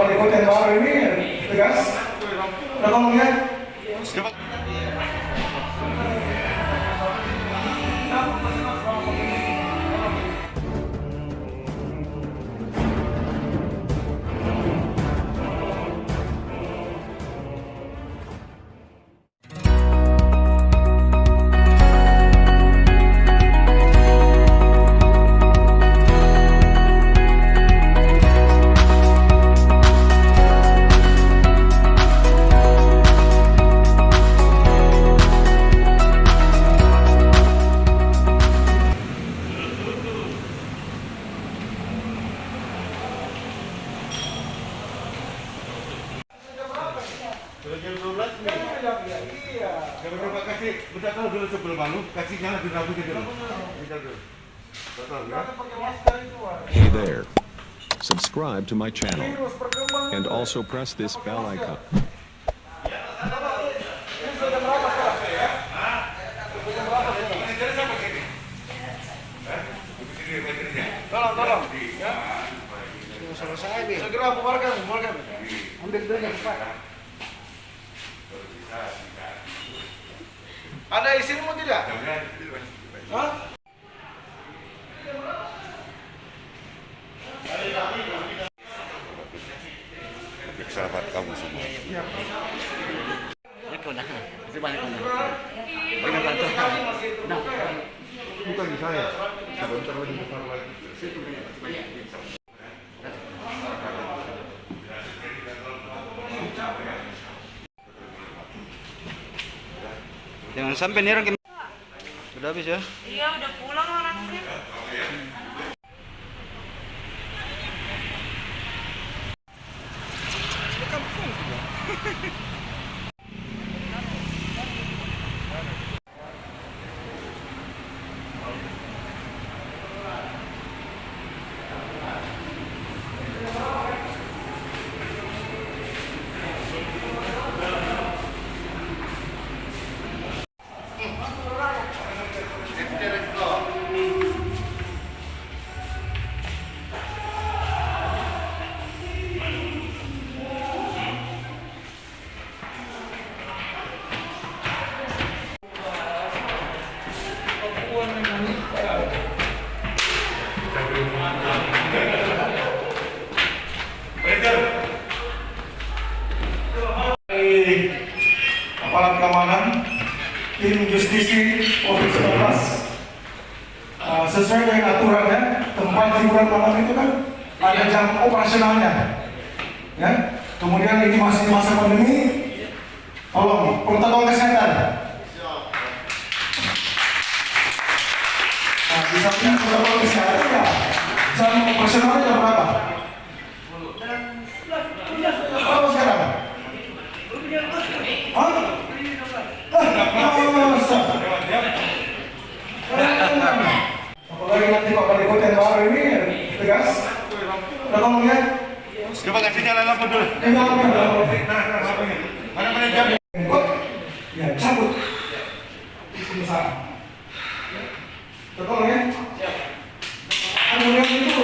berikut yang baru ini tegas. Rekomnya. Sudah jam 12 nih. Iya. Coba kasih, udah tahu dulu sebelum malu, kasih nyala di lampu gitu. Kita dulu. Betul ya? Hey there. Subscribe to my channel and also press this bell icon. Tolong. Ya. Selesai nih. Segera bubarkan. Ambil dulu cepat. Ada isimu tidak? Hah? Untuk sahabat kamu semua. Ya kena, masih banyak kena. Dengan bantuan. Nah, Bukan di saya. Sebentar lagi besar lagi. jangan sampai nih orang sudah habis ya. Iya, udah pulang orangnya. Aparat keamanan tim justisi COVID-19 sesuai dengan aturannya, tempat hiburan malam itu kan ada jam operasionalnya ya. Kemudian ini masih masa pandemi, tolong protokol kesehatan. Nah, di samping protokol kesehatan ya, jam operasionalnya jam berapa? Apa sekarang? Apalagi nanti Pak berikut yang baru ini tegas. Rekomnya. Coba kasih nyala lampu dulu. Mana jam? Ya, cabut. Betul ya? Kemudian itu